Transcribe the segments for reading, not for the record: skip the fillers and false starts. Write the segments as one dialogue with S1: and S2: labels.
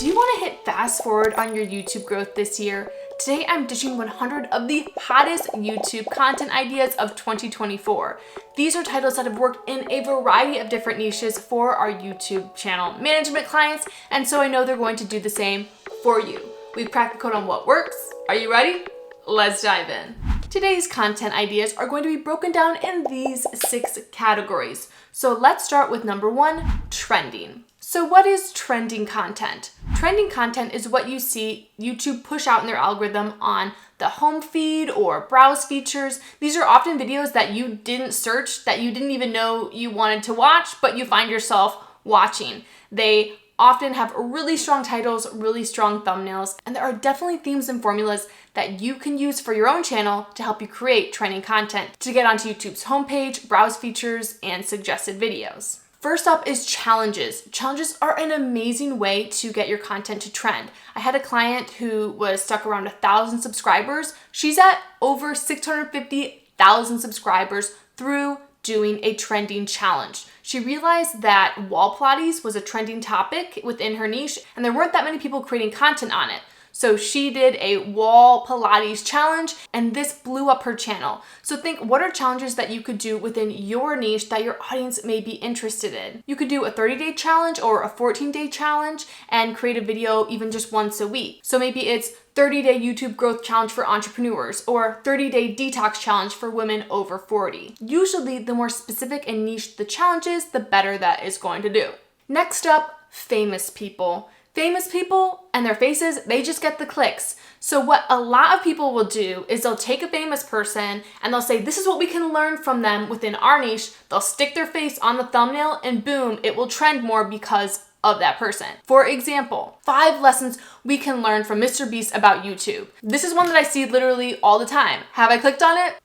S1: Do you want to hit fast forward on your YouTube growth this year? Today I'm dishing 100 of the hottest YouTube content ideas of 2024. These are titles that have worked in a variety of different niches for our YouTube channel management clients, and so I know they're going to do the same for you. We've cracked the code on what works. Are you ready? Let's dive in. Today's content ideas are going to be broken down in these 6 categories. So let's start with number 1, trending. So what is trending content? Trending content is what you see YouTube push out in their algorithm on the home feed or browse features. These are often videos that you didn't search, that you didn't even know you wanted to watch, but you find yourself watching. They often have really strong titles, really strong thumbnails, and there are definitely themes and formulas that you can use for your own channel to help you create trending content to get onto YouTube's homepage, browse features, and suggested videos. First up is challenges. Challenges are an amazing way to get your content to trend. I had a client who was stuck around 1,000 subscribers. She's at over 650,000 subscribers through doing a trending challenge. She realized that wall Pilates was a trending topic within her niche, and there weren't that many people creating content on it. So she did a wall Pilates challenge, and this blew up her channel. So think, what are challenges that you could do within your niche that your audience may be interested in? You could do a 30-day challenge or a 14-day challenge and create a video even just once a week. So maybe it's 30-day YouTube growth challenge for entrepreneurs or 30-day detox challenge for women over 40. Usually, the more specific and niche the challenge is, the better that is going to do. Next up, famous people. Famous people and their faces, they just get the clicks. So what a lot of people will do is they'll take a famous person and they'll say, this is what we can learn from them within our niche. They'll stick their face on the thumbnail and boom, it will trend more because of that person. For example, 5 lessons we can learn from Mr. Beast about YouTube. This is one that I see literally all the time. Have I clicked on it?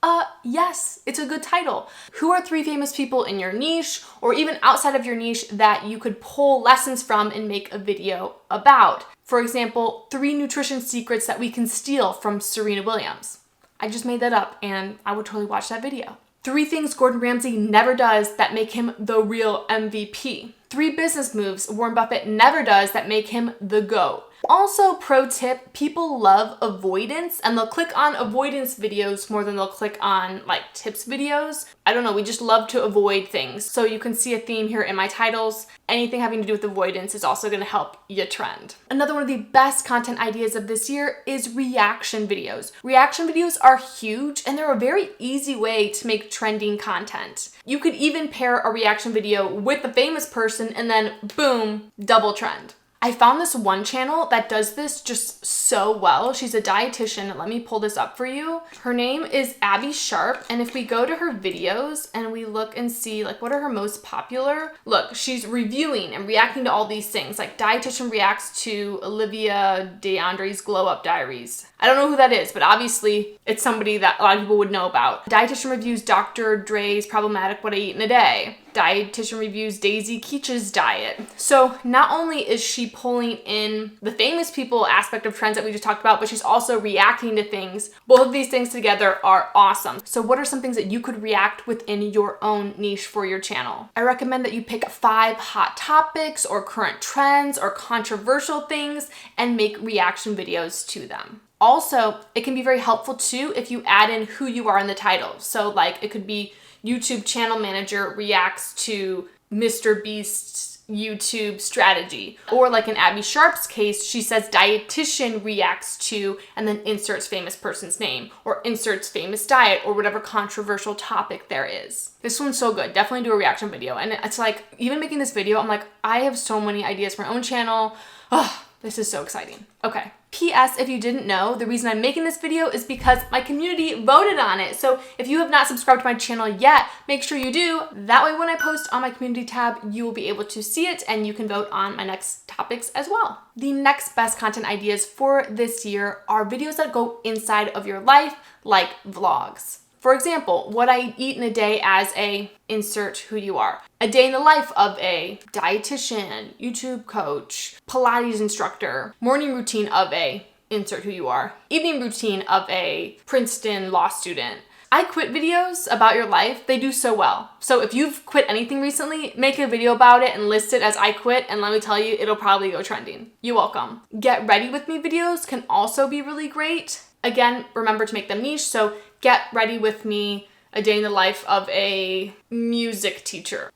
S1: Yes, it's a good title. Who are 3 famous people in your niche or even outside of your niche that you could pull lessons from and make a video about? For example, 3 nutrition secrets that we can steal from Serena Williams. I just made that up and I would totally watch that video. 3 things Gordon Ramsay never does that make him the real MVP. 3 business moves Warren Buffett never does that make him the GOAT. Also, pro tip, people love avoidance and they'll click on avoidance videos more than they'll click on like tips videos. I don't know, we just love to avoid things. So you can see a theme here in my titles. Anything having to do with avoidance is also gonna help you trend. Another one of the best content ideas of this year is reaction videos. Reaction videos are huge and they're a very easy way to make trending content. You could even pair a reaction video with a famous person and then boom, double trend. I found this one channel that does this just so well. She's a dietitian. Let me pull this up for you. Her name is Abby Sharp. And if we go to her videos and we look and see like what are her most popular, look, she's reviewing and reacting to all these things. Like dietitian reacts to Olivia DeAndre's Glow Up Diaries. I don't know who that is, but obviously it's somebody that a lot of people would know about. Dietitian reviews Dr. Dre's Problematic What I Eat in a Day. Dietitian reviews Daisy Keach's diet. So not only is she pulling in the famous people aspect of trends that we just talked about, but she's also reacting to things. Both of these things together are awesome. So what are some things that you could react within your own niche for your channel? I recommend that you pick 5 hot topics or current trends or controversial things and make reaction videos to them. Also, it can be very helpful too if you add in who you are in the title. So like it could be YouTube channel manager reacts to Mr. Beast's YouTube strategy. Or like in Abby Sharp's case, she says dietitian reacts to and then inserts famous person's name or inserts famous diet or whatever controversial topic there is. This one's so good. Definitely do a reaction video. And it's like, even making this video, I'm like, I have so many ideas for my own channel. Oh, this is so exciting. Okay. P.S. If you didn't know, the reason I'm making this video is because my community voted on it. So if you have not subscribed to my channel yet, make sure you do. That way when I post on my community tab, you will be able to see it and you can vote on my next topics as well. The next best content ideas for this year are videos that go inside of your life, like vlogs. For example, what I eat in a day as a insert who you are. A day in the life of a dietitian, YouTube coach, Pilates instructor, morning routine of a insert who you are, evening routine of a Princeton law student, I quit videos about your life, they do so well. So if you've quit anything recently, make a video about it and list it as I quit, and let me tell you, it'll probably go trending. You're welcome. Get ready with me videos can also be really great. Again, remember to make them niche, so get ready with me, a day in the life of a music teacher.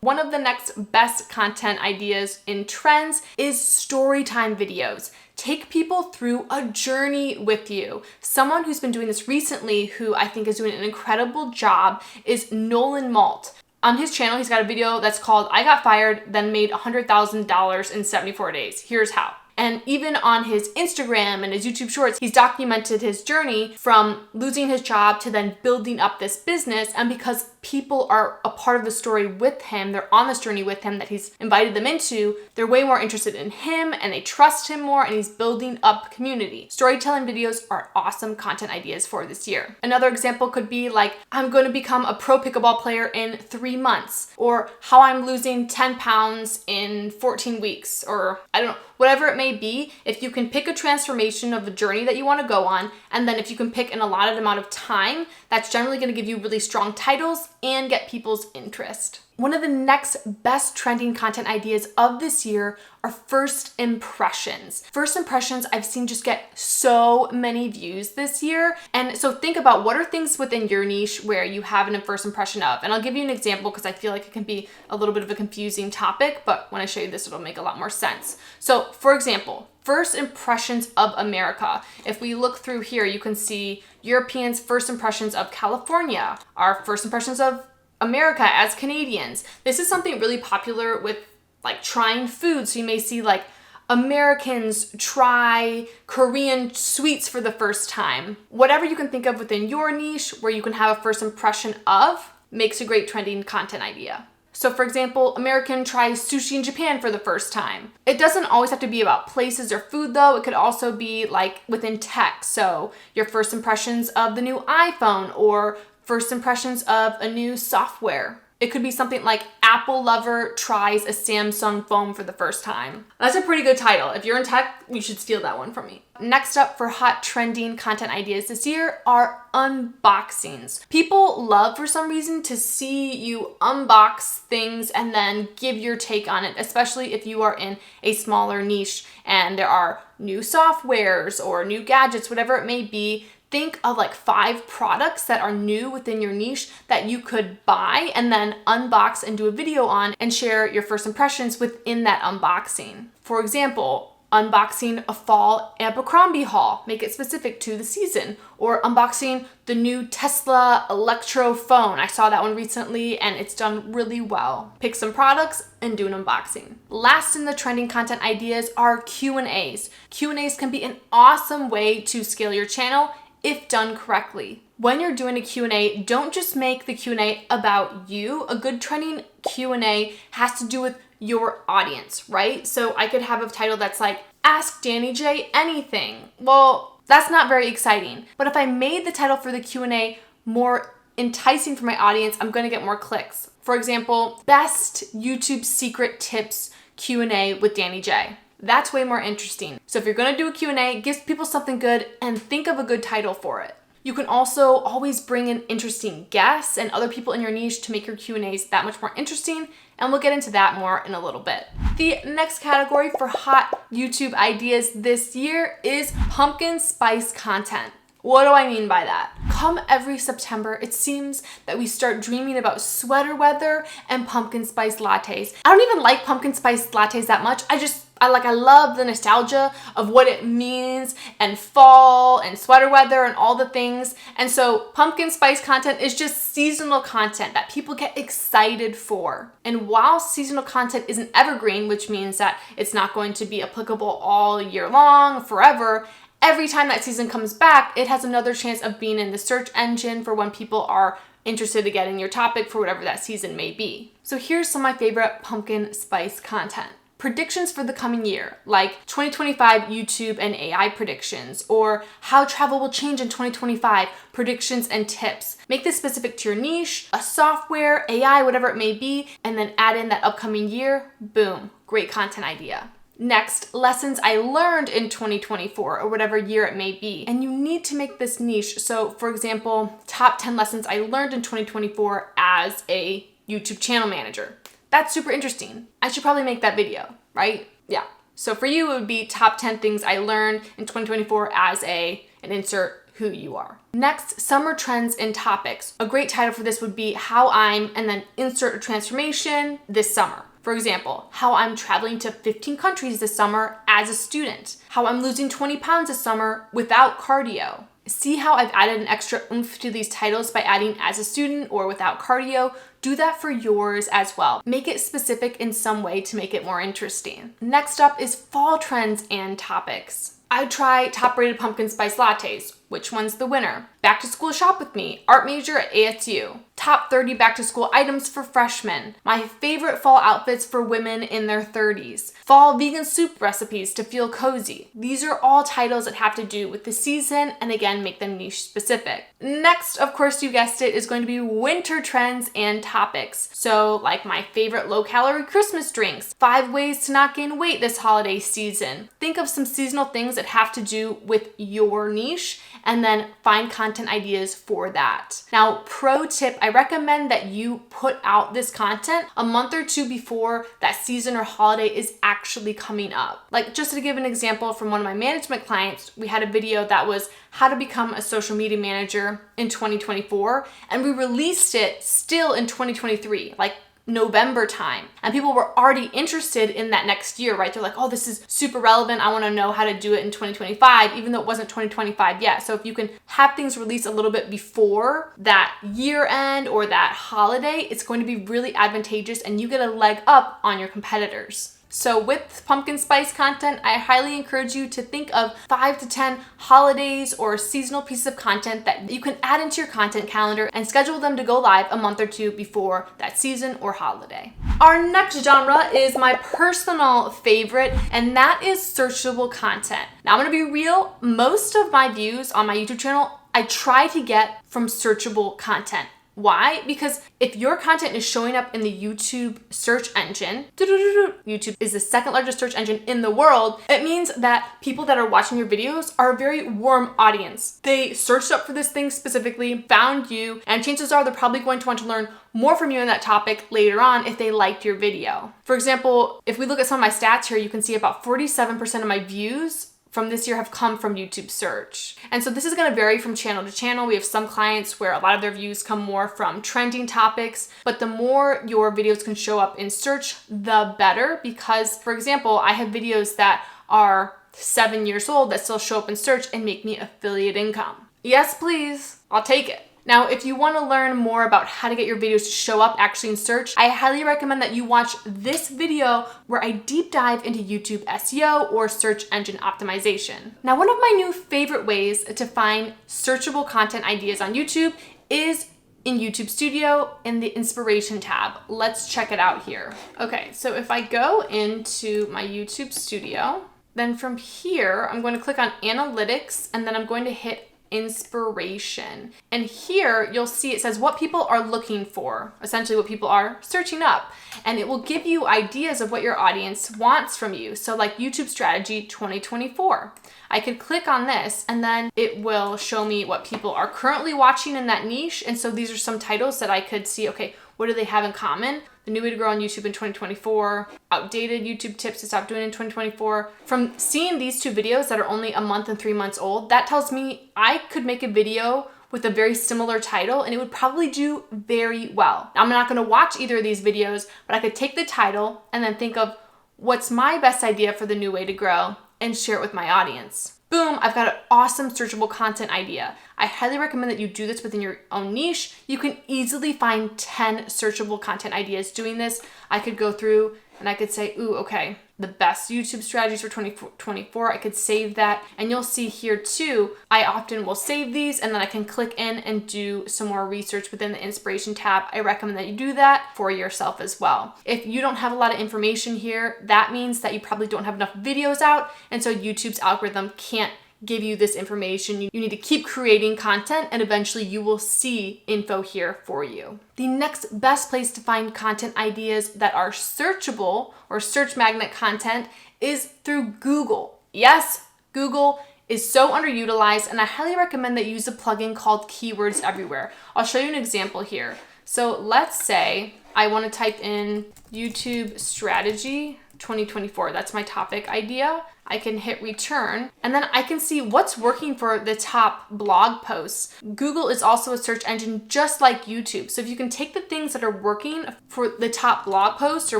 S1: One of the next best content ideas in trends is storytime videos. Take people through a journey with you. Someone who's been doing this recently, who I think is doing an incredible job, is Nolan Malt. On his channel, he's got a video that's called I Got Fired, Then Made $100,000 in 74 days. Here's how. And even on his Instagram and his YouTube shorts, he's documented his journey from losing his job to then building up this business. And because people are a part of the story with him, they're on this journey with him that he's invited them into, they're way more interested in him and they trust him more, and he's building up community. Storytelling videos are awesome content ideas for this year. Another example could be like, I'm going to become a pro pickleball player in 3 months, or how I'm losing 10 pounds in 14 weeks, or I don't know, whatever it may be. If you can pick a transformation of the journey that you want to go on, and then if you can pick an allotted amount of time, that's generally going to give you really strong titles and get people's interest. One of the next best trending content ideas of this year are first impressions. First impressions I've seen just get so many views this year. And so think about what are things within your niche where you have an first impression of. And I'll give you an example because I feel like it can be a little bit of a confusing topic, but when I show you this, it'll make a lot more sense. So for example, first impressions of America. If we look through here, you can see Europeans' first impressions of California, our first impressions of America as Canadians. This is something really popular with like trying food. So you may see like Americans try Korean sweets for the first time. Whatever you can think of within your niche where you can have a first impression of makes a great trending content idea. So for example, American tries sushi in Japan for the first time. It doesn't always have to be about places or food though. It could also be like within tech. So your first impressions of the new iPhone, or first impressions of a new software. It could be something like Apple lover tries a Samsung phone for the first time. That's a pretty good title. If you're in tech, you should steal that one from me. Next up for hot trending content ideas this year are unboxings. People love for some reason to see you unbox things and then give your take on it, especially if you are in a smaller niche and there are new softwares or new gadgets, whatever it may be. Think of like 5 products that are new within your niche that you could buy and then unbox and do a video on and share your first impressions within that unboxing. For example, unboxing a fall Abercrombie haul, make it specific to the season, or unboxing the new Tesla Electro phone. I saw that one recently and it's done really well. Pick some products and do an unboxing. Last in the trending content ideas are Q&As. Q&As can be an awesome way to scale your channel if done correctly. When you're doing a Q&A, don't just make the Q&A about you. A good trending Q&A has to do with your audience, right? So I could have a title that's like, Ask Danie J Anything. Well, that's not very exciting. But if I made the title for the Q&A more enticing for my audience, I'm gonna get more clicks. For example, Best YouTube Secret Tips Q&A with Danie J. That's way more interesting. So if you're gonna do a Q&A, give people something good and think of a good title for it. You can also always bring in interesting guests and other people in your niche to make your Q&As that much more interesting, and we'll get into that more in a little bit. The next category for hot YouTube ideas this year is pumpkin spice content. What do I mean by that? Come every September, it seems that we start dreaming about sweater weather and pumpkin spice lattes. I don't even like pumpkin spice lattes that much. I love the nostalgia of what it means, and fall and sweater weather and all the things. And so pumpkin spice content is just seasonal content that people get excited for. And while seasonal content isn't evergreen, which means that it's not going to be applicable all year long, forever, every time that season comes back, it has another chance of being in the search engine for when people are interested in getting your topic for whatever that season may be. So here's some of my favorite pumpkin spice content. Predictions for the coming year, like 2025 YouTube and AI predictions, or how travel will change in 2025, predictions and tips. Make this specific to your niche, a software, AI, whatever it may be, and then add in that upcoming year. Boom, great content idea. Next, lessons I learned in 2024 or whatever year it may be. And you need to make this niche. So for example, top 10 lessons I learned in 2024 as a YouTube channel manager. That's super interesting. I should probably make that video, right? Yeah. So for you, it would be top 10 things I learned in 2024 as and insert who you are. Next, summer trends and topics. A great title for this would be how I'm, and then insert a transformation this summer. For example, how I'm traveling to 15 countries this summer as a student. How I'm losing 20 pounds this summer without cardio. See how I've added an extra oomph to these titles by adding as a student or without cardio? Do that for yours as well. Make it specific in some way to make it more interesting. Next up is fall trends and topics. I try top rated pumpkin spice lattes. Which one's the winner? Back to school shop with me. Art major at ASU. Top 30 back to school items for freshmen. My favorite fall outfits for women in their 30s. Fall vegan soup recipes to feel cozy. These are all titles that have to do with the season and again, make them niche specific. Next, of course, you guessed it, is going to be winter trends and topics. So like my favorite low calorie Christmas drinks, 5 ways to not gain weight this holiday season. Think of some seasonal things that have to do with your niche and then find content ideas for that. Now, pro tip, I recommend that you put out this content a month or 2 before that season or holiday is actually coming up. Like just to give an example from one of my management clients, we had a video that was how to become a social media manager in 2024, and we released it still in 2023, like November time. And people were already interested in that next year, right? They're like, oh, this is super relevant. I want to know how to do it in 2025, even though it wasn't 2025 yet. So if you can have things released a little bit before that year end or that holiday, it's going to be really advantageous and you get a leg up on your competitors. So with pumpkin spice content, I highly encourage you to think of 5 to 10 holidays or seasonal pieces of content that you can add into your content calendar and schedule them to go live a month or 2 before that season or holiday. Our next genre is my personal favorite, and that is searchable content. Now I'm gonna be real, most of my views on my YouTube channel, I try to get from searchable content. Why? Because if your content is showing up in the YouTube search engine, YouTube is the second largest search engine in the world, it means that people that are watching your videos are a very warm audience. They searched up for this thing specifically, found you, and chances are they're probably going to want to learn more from you on that topic later on if they liked your video. For example, if we look at some of my stats here, you can see about 47% of my views from this year have come from YouTube search. And so this is gonna vary from channel to channel. We have some clients where a lot of their views come more from trending topics, but the more your videos can show up in search, the better. Because for example, I have videos that are 7 years old that still show up in search and make me affiliate income. Yes, please, I'll take it. Now, if you want to learn more about how to get your videos to show up actually in search, I highly recommend that you watch this video where I deep dive into YouTube SEO or search engine optimization. Now, one of my new favorite ways to find searchable content ideas on YouTube is in YouTube Studio in the inspiration tab. Let's check it out here. Okay, so if I go into my YouTube Studio, then from here, I'm going to click on analytics and then I'm going to hit inspiration. And here you'll see it says what people are looking for, essentially what people are searching up. And it will give you ideas of what your audience wants from you. So like YouTube strategy 2024. I could click on this and then it will show me what people are currently watching in that niche. And so these are some titles that I could see, okay, what do they have in common? The new way to grow on YouTube in 2024, outdated YouTube tips to stop doing in 2024. From seeing these 2 videos that are only a month and 3 months old, that tells me I could make a video with a very similar title and it would probably do very well. Now, I'm not gonna watch either of these videos, but I could take the title and then think of what's my best idea for the new way to grow and share it with my audience. Boom, I've got an awesome searchable content idea. I highly recommend that you do this within your own niche. You can easily find 10 searchable content ideas doing this. I could go through and I could say, ooh, okay, the best YouTube strategies for 2024, I could save that. And you'll see here too, I often will save these and then I can click in and do some more research within the inspiration tab. I recommend that you do that for yourself as well. If you don't have a lot of information here, that means that you probably don't have enough videos out. And so YouTube's algorithm can't give you this information. You need to keep creating content and eventually you will see info here for you. The next best place to find content ideas that are searchable or search magnet content is through Google. Yes, Google is so underutilized, and I highly recommend that you use a plugin called Keywords Everywhere. I'll show you an example here. So let's say I want to type in YouTube strategy 2024. That's my topic idea. I can hit return and then I can see what's working for the top blog posts. Google is also a search engine just like YouTube. So if you can take the things that are working for the top blog posts or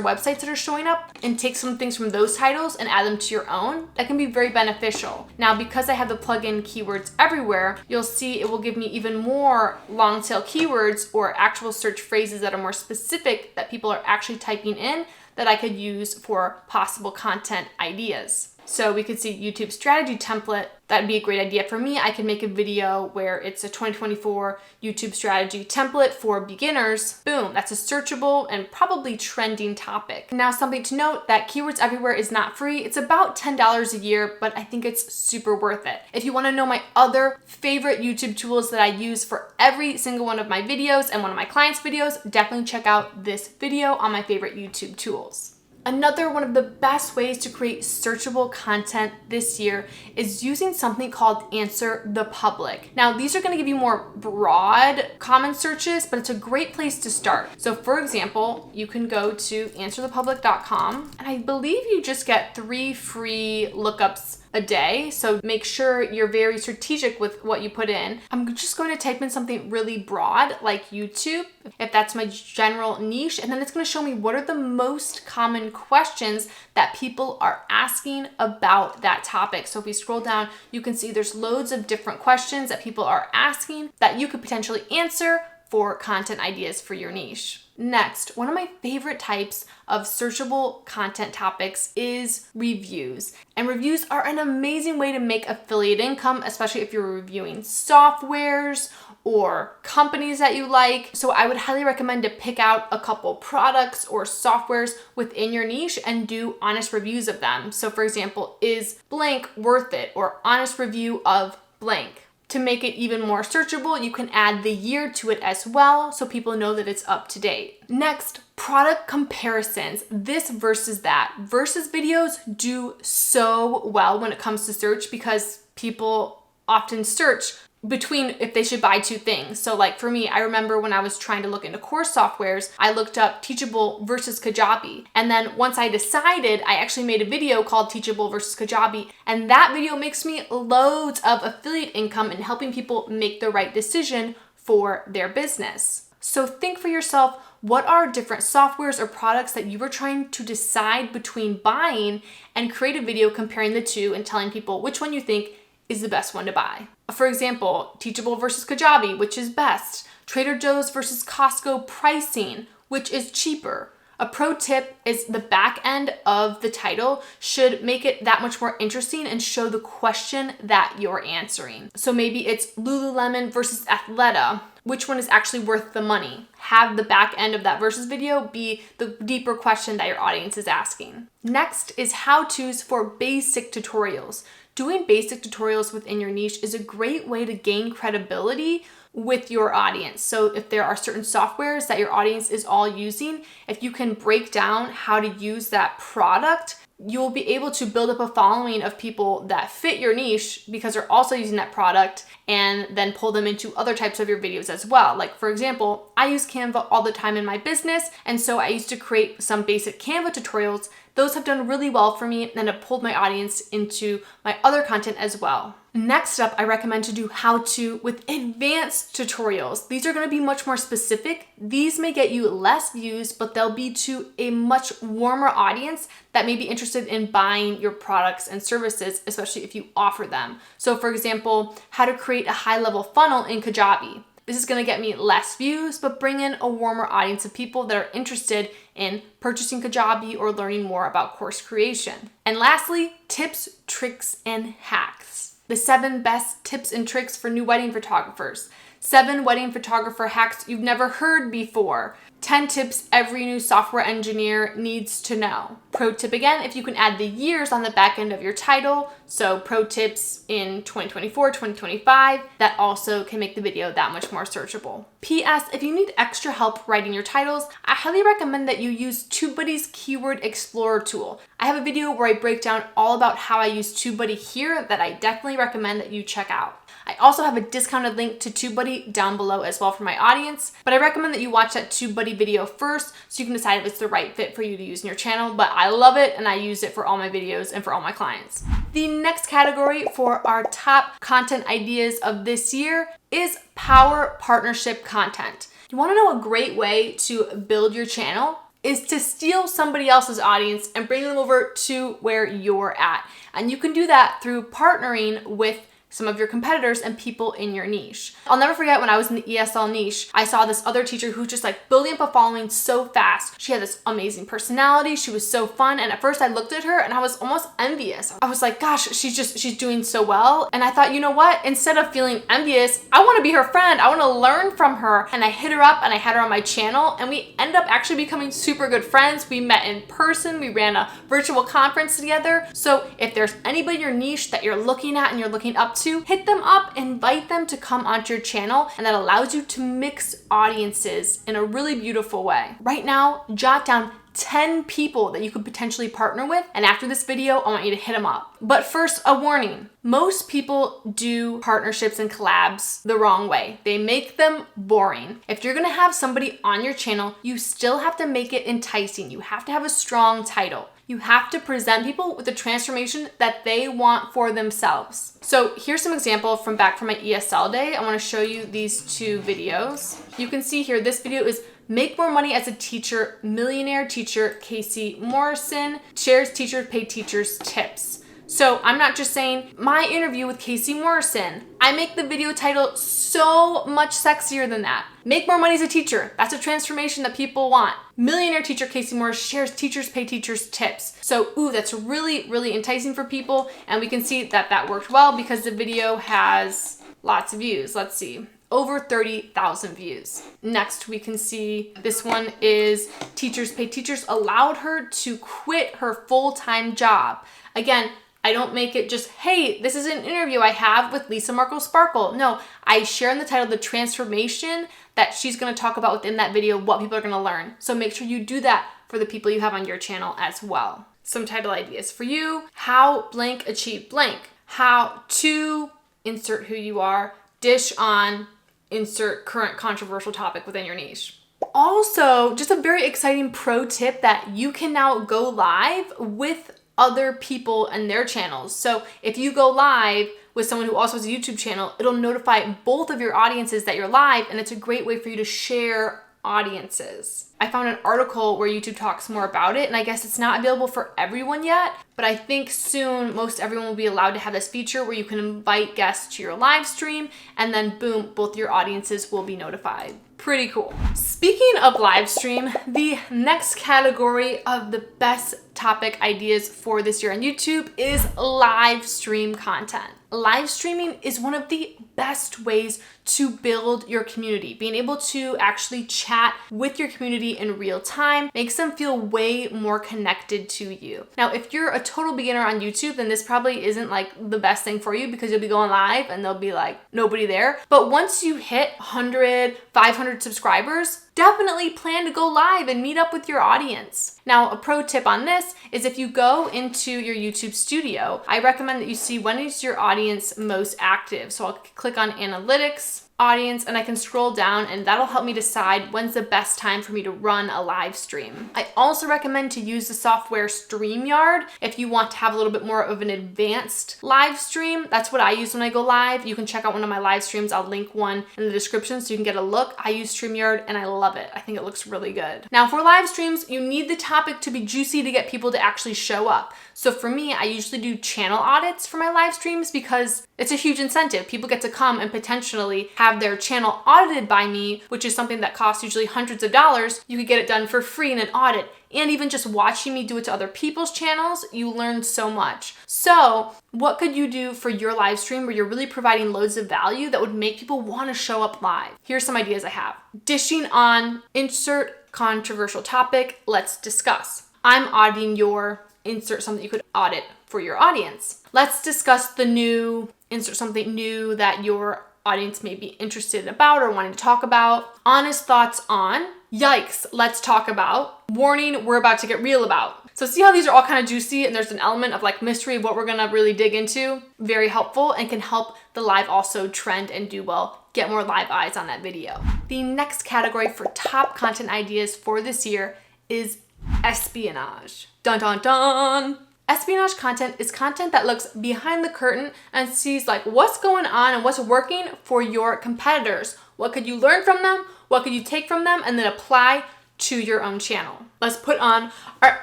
S1: websites that are showing up and take some things from those titles and add them to your own, that can be very beneficial. Now, because I have the plugin Keywords Everywhere, you'll see it will give me even more long tail keywords or actual search phrases that are more specific that people are actually typing in that I could use for possible content ideas. So we could see YouTube strategy template. That'd be a great idea for me. I can make a video where it's a 2024 YouTube strategy template for beginners. Boom, that's a searchable and probably trending topic. Now, something to note that Keywords Everywhere is not free. It's about $10 a year, but I think it's super worth it. If you want to know my other favorite YouTube tools that I use for every single one of my videos and one of my clients' videos, definitely check out this video on my favorite YouTube tools. Another one of the best ways to create searchable content this year is using something called Answer the Public. Now, these are going to give you more broad common searches, but it's a great place to start. So for example, you can go to answerthepublic.com and I believe you just get 3 free lookups a day. So make sure you're very strategic with what you put in. I'm just going to type in something really broad like YouTube, if that's my general niche, and then it's going to show me what are the most common questions that people are asking about that topic. So if we scroll down, you can see there's loads of different questions that people are asking that you could potentially answer for content ideas for your niche. Next, one of my favorite types of searchable content topics is reviews. And reviews are an amazing way to make affiliate income, especially if you're reviewing softwares or companies that you like. So I would highly recommend to pick out a couple products or softwares within your niche and do honest reviews of them. So for example, is blank worth it? Or honest review of blank. To make it even more searchable, you can add the year to it as well so people know that it's up to date. Next, product comparisons. This versus that. Versus videos do so well when it comes to search because people often search between if they should buy 2 things. So like for me, I remember when I was trying to look into course softwares, I looked up Teachable versus Kajabi. And then once I decided, I actually made a video called Teachable versus Kajabi. And that video makes me loads of affiliate income in helping people make the right decision for their business. So think for yourself, what are different softwares or products that you were trying to decide between buying, and create a video comparing the two and telling people which one you think is the best one to buy. For example, Teachable versus Kajabi, which is best? Trader Joe's versus Costco pricing, which is cheaper? A pro tip is the back end of the title should make it that much more interesting and show the question that you're answering. So maybe it's Lululemon versus Athleta. Which one is actually worth the money? Have the back end of that versus video be the deeper question that your audience is asking. Next is how-tos for basic tutorials. Doing basic tutorials within your niche is a great way to gain credibility with your audience. So if there are certain softwares that your audience is all using, if you can break down how to use that product, you'll be able to build up a following of people that fit your niche because they're also using that product, and then pull them into other types of your videos as well. Like for example, I use Canva all the time in my business, and so I used to create some basic Canva tutorials. Those have done really well for me and have pulled my audience into my other content as well. Next up, I recommend to do how-to with advanced tutorials. These are going to be much more specific. These may get you less views, but they'll be to a much warmer audience that may be interested in buying your products and services, especially if you offer them. So for example, how to create a high-level funnel in Kajabi. This is going to get me less views, but bring in a warmer audience of people that are interested in purchasing Kajabi or learning more about course creation. And lastly, tips, tricks, and hacks. The 7 best tips and tricks for new wedding photographers. 7 wedding photographer hacks you've never heard before. 10 tips every new software engineer needs to know. Pro tip again, if you can add the years on the back end of your title, so pro tips in 2024, 2025, that also can make the video that much more searchable. P.S. If you need extra help writing your titles, I highly recommend that you use TubeBuddy's Keyword Explorer tool. I have a video where I break down all about how I use TubeBuddy here that I definitely recommend that you check out. I also have a discounted link to TubeBuddy down below as well for my audience, but I recommend that you watch that TubeBuddy video first so you can decide if it's the right fit for you to use in your channel, but I love it and I use it for all my videos and for all my clients. The next category for our top content ideas of this year is power partnership content. You want to know a great way to build your channel? Is to steal somebody else's audience and bring them over to where you're at. And you can do that through partnering with some of your competitors and people in your niche. I'll never forget when I was in the ESL niche, I saw this other teacher who just like building up a following so fast. She had this amazing personality. She was so fun. And at first I looked at her and I was almost envious. I was like, gosh, she's doing so well. And I thought, you know what? Instead of feeling envious, I want to be her friend. I want to learn from her. And I hit her up and I had her on my channel and we ended up actually becoming super good friends. We met in person. We ran a virtual conference together. So if there's anybody in your niche that you're looking at and you're looking up to, hit them up, invite them to come onto your channel, and that allows you to mix audiences in a really beautiful way. Right now, jot down 10 people that you could potentially partner with, and after this video, I want you to hit them up. But first, a warning. Most people do partnerships and collabs the wrong way. They make them boring. If you're gonna have somebody on your channel, you still have to make it enticing. You have to have a strong title. You have to present people with the transformation that they want for themselves. So here's some example from back from my ESL day. I wanna show you these two videos. You can see here, this video is Make More Money as a Teacher, Millionaire Teacher Casey Morrison shares teachers pay teachers tips. So I'm not just saying my interview with Casey Morrison. I make the video title so much sexier than that. Make more money as a teacher. That's a transformation that people want. Millionaire Teacher Casey Morrison shares teachers pay teachers tips. So, that's really, really enticing for people. And we can see that that worked well because the video has lots of views. Let's see. Over 30,000 views. Next, we can see this one is Teachers Pay Teachers allowed her to quit her full-time job. Again, I don't make it just, hey, this is an interview I have with Lisa Markle Sparkle. No, I share in the title the transformation that she's gonna talk about within that video, what people are gonna learn. So make sure you do that for the people you have on your channel as well. Some title ideas for you. How blank achieve blank. How to insert who you are, dish on, insert current controversial topic within your niche. Also, just a very exciting pro tip that you can now go live with other people and their channels. So if you go live with someone who also has a YouTube channel, it'll notify both of your audiences that you're live, and it's a great way for you to share audiences. I found an article where YouTube talks more about it, and I guess it's not available for everyone yet, but I think soon most everyone will be allowed to have this feature where you can invite guests to your live stream, and then boom, both your audiences will be notified. Pretty cool. Speaking of live stream, the next category of the best topic ideas for this year on YouTube is live stream content. Live streaming is one of the best ways to build your community. Being able to actually chat with your community in real time makes them feel way more connected to you. Now, if you're a total beginner on YouTube, then this probably isn't like the best thing for you because you'll be going live and there'll be like nobody there. But once you hit 100, 500 subscribers, definitely plan to go live and meet up with your audience. Now, a pro tip on this is if you go into your YouTube studio, I recommend that you see when is your audience most active. So I'll click on Analytics, Audience, and I can scroll down and that'll help me decide when's the best time for me to run a live stream. I also recommend to use the software StreamYard if you want to have a little bit more of an advanced live stream. That's what I use when I go live. You can check out one of my live streams. I'll link one in the description so you can get a look. I use StreamYard and I love it. I think it looks really good. Now for live streams, you need the topic to be juicy to get people to actually show up. So for me, I usually do channel audits for my live streams because it's a huge incentive. People get to come and potentially have their channel audited by me, which is something that costs usually hundreds of dollars. You could get it done for free in an audit. And even just watching me do it to other people's channels, you learn so much. So what could you do for your live stream where you're really providing loads of value that would make people want to show up live? Here's some ideas I have. Dishing on, insert controversial topic, let's discuss. I'm auditing your insert something you could audit for your audience. Let's discuss the new, insert something new that your audience may be interested about or wanting to talk about. Honest thoughts on, yikes, let's talk about. Warning, we're about to get real about. So see how these are all kind of juicy and there's an element of like mystery of what we're gonna really dig into? Very helpful and can help the live also trend and do well, get more live eyes on that video. The next category for top content ideas for this year is espionage. Dun dun dun. Espionage content is content that looks behind the curtain and sees like what's going on and what's working for your competitors. What could you learn from them? What could you take from them and then apply to your own channel? Let's put on our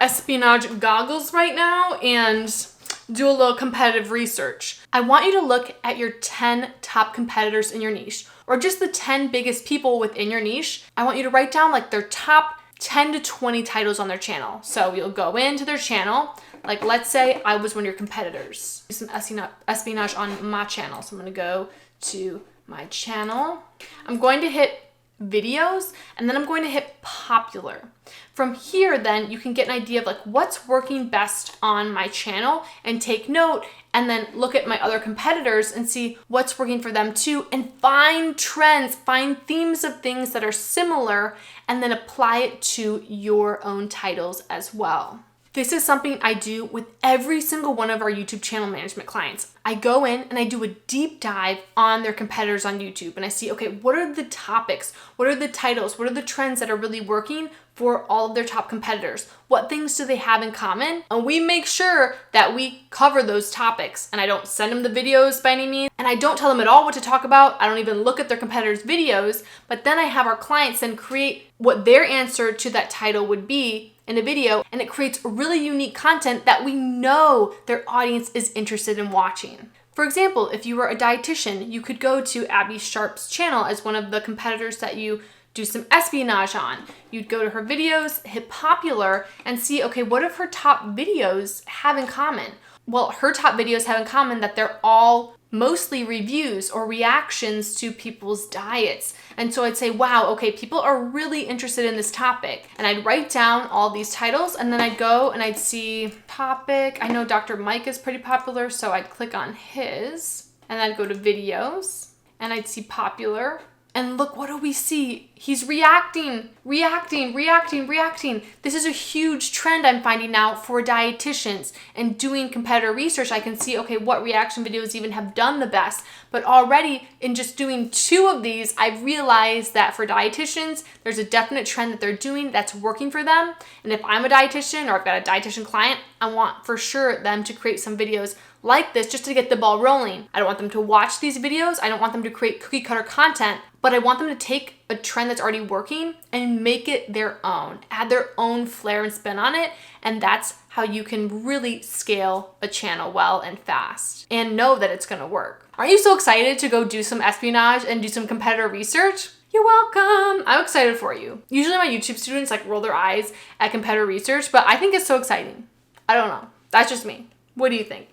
S1: espionage goggles right now and do a little competitive research. I want you to look at your 10 top competitors in your niche, or just the 10 biggest people within your niche. I want you to write down like their top 10 to 20 titles on their channel. So you'll go into their channel. Like let's say I was one of your competitors. Do some espionage on my channel. So I'm gonna go to my channel. I'm going to hit videos and then I'm going to hit popular. From here then you can get an idea of like what's working best on my channel and take note and then look at my other competitors and see what's working for them too and find trends, find themes of things that are similar and then apply it to your own titles as well. This is something I do with every single one of our YouTube channel management clients. I go in and I do a deep dive on their competitors on YouTube and I see, okay, what are the topics? What are the titles? What are the trends that are really working for all of their top competitors? What things do they have in common? And we make sure that we cover those topics. And I don't send them the videos by any means. And I don't tell them at all what to talk about. I don't even look at their competitors' videos. But then I have our clients then create what their answer to that title would be in a video, and it creates really unique content that we know their audience is interested in watching. For example, if you were a dietitian, you could go to Abby Sharp's channel as one of the competitors that you do some espionage on. You'd go to her videos, hit popular, and see, okay, what do her top videos have in common? Well, her top videos have in common that they're all mostly reviews or reactions to people's diets. And so I'd say, wow, okay, people are really interested in this topic. And I'd write down all these titles and then I'd go and I'd see topic. I know Dr. Mike is pretty popular, so I'd click on his and I'd go to videos and I'd see popular. And look, what do we see? He's reacting. This is a huge trend I'm finding now for dietitians. And doing competitor research, I can see, okay, what reaction videos even have done the best. But already in just doing 2 of these, I've realized that for dietitians, there's a definite trend that they're doing that's working for them. And if I'm a dietitian or I've got a dietitian client, I want for sure them to create some videos like this just to get the ball rolling. I don't want them to watch these videos. I don't want them to create cookie cutter content, but I want them to take a trend that's already working and make it their own, add their own flair and spin on it. And that's how you can really scale a channel well and fast and know that it's gonna work. Aren't you so excited to go do some espionage and do some competitor research? You're welcome. I'm excited for you. Usually my YouTube students like roll their eyes at competitor research, but I think it's so exciting. I don't know. That's just me. What do you think?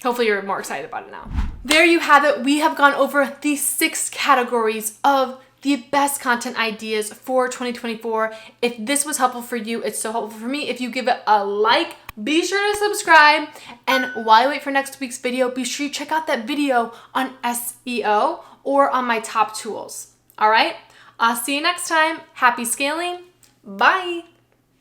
S1: Hopefully you're more excited about it now. There you have it. We have gone over the 6 categories of the best content ideas for 2024. If this was helpful for you, it's so helpful for me. If you give it a like, be sure to subscribe. And while I wait for next week's video, be sure you check out that video on SEO or on my top tools. All right, I'll see you next time. Happy scaling. Bye.